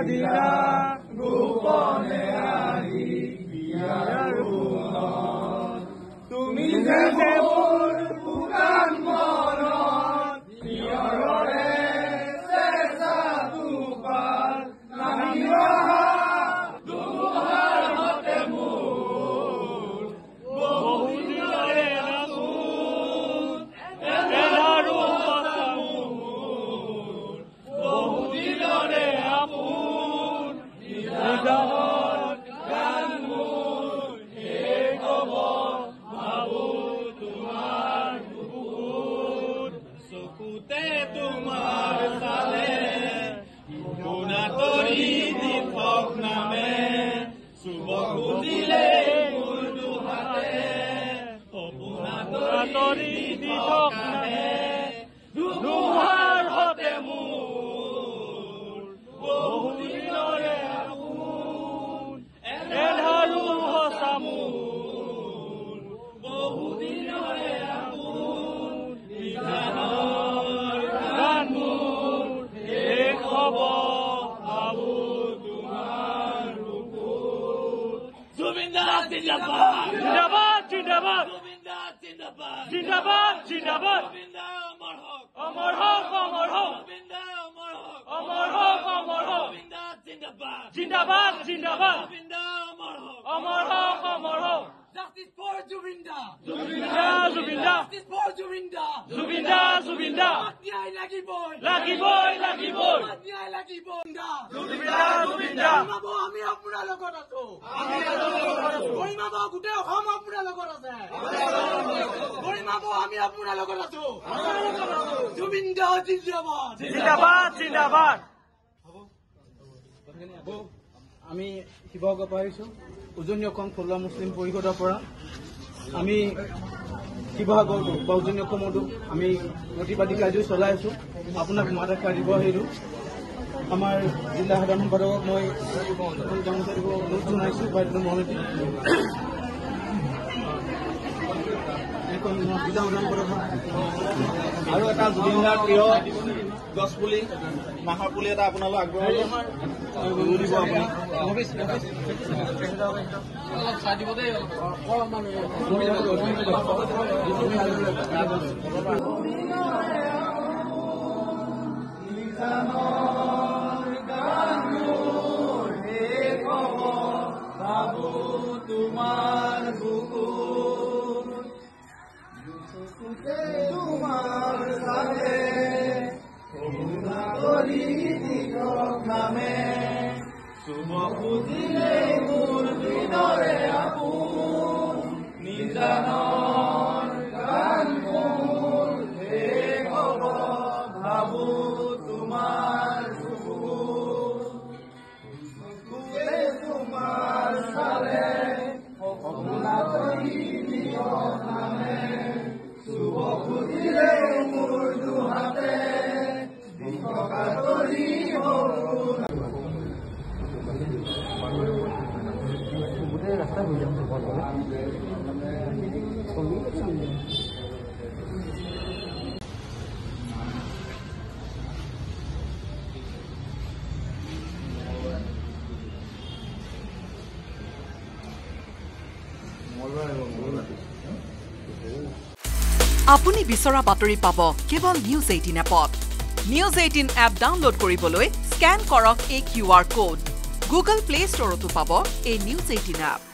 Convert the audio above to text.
দিলা গোপনে আহি বিয়াৰ মনত তুমি যে মোৰ পুৰাণ মনত নিয়ৰৰে চেঁচা দুপাল নামি অহা তোমাৰ হতে মোৰ বহুদিনৰে আপোন এনাৰো কথা মোৰ বহুদিনৰে আপোন নিদানৰ গান মোৰ শেষ হ'ব ভাবো তোমাৰ বুকুত চকুতে তোমাৰ চালে গুণাতৰি দীপক নামে চুব খুজিলে মোৰ দুহাতে সপোনাতৰি দীপক নামে ধুমুহাৰ হতে মোৰ বহুদিনৰে আপোন এন্ধাৰো সঁচা মোৰ বহুদিনৰে আপোন নিদানৰ গান মোৰ শেষ হ'ব ভাবো তোমাৰ বুকুত জুবিন দাস জিন্দাবাদ জিন্দাবাদ জিন্দাবাদ জুবিন দাস জিন্দাবাদ জিন্দাবাদ জিন্দাবাদ জুবিন দাস অমৰ হওক অমৰ হওক জুবিন দাস অমৰ হওক অমৰ হওক জুবিন দাস জিন্দাবাদ জিন্দাবাদ জিন্দাবাদ জুবিন দাস অমৰ হওক অমৰ হওক Justice for Jubinda! Jubinda! Jubinda! Justice for Jubinda! Jubinda! Jubinda! Matnyai lagi boy! Lagi boy! Lagi boy! Matnyai lagi boy! Jubinda! Jubinda! Mabo ami apuna logot aso! Ami logot aso! Koi mabo gute hom apuna logot ase! Koi mabo ami apuna logot aso! Jubinda jindabad! Jindabad! Jindabad! আমি শিৱসাগৰ পৰা আহিছোঁ উজনি অসম থলুৱা মুছলিম পৰিষদৰ পৰা আমি শিৱসাগৰ বা উজনি অসমতো আমি প্ৰতিবাদী কাৰ্য চলাই আছোঁ আপোনাক মাত এষাৰ দিব আহিলোঁ আমাৰ জিলা সাধাৰণ সম্পাদকক মই গামোচা দিব অনুৰোধ জনাইছোঁ বাইদেউ মহন্তি জিলা সাধাৰণ সম্পাদক আৰু এটা জুবিনদাৰ প্ৰিয় গছপুলি মাহৰ পুলি এটা আপোনালোক আগবঢ়াই ৰুই দিব আপুনি চাই দিব দেই অকণমান তোমাৰ বুকুত তোমাৰ চালে সপোনাতৰি দীপক নামে চুব খুজিলে মোৰ দিনৰে আপোন নিদানৰ গান মোৰ শেষ হ'ব ভাবো তোমাৰ বুকুত তোমাৰ চালে সপোনাতৰি দীপক নামে চুব খুজিলে মোৰ দুহাতে দীপকাতৰি গোটেই ৰাস্তা হৈ যাব আপুনি বিচৰা বাতৰি পাব কেৱল নিউজ 18 এপত নিউজ 18 এপ ডাউনলোড কৰিবলৈ স্ক্যান কৰক এই QR কোড গুগল প্লে ষ্টৰতো পাব এই নিউজ 18 এপ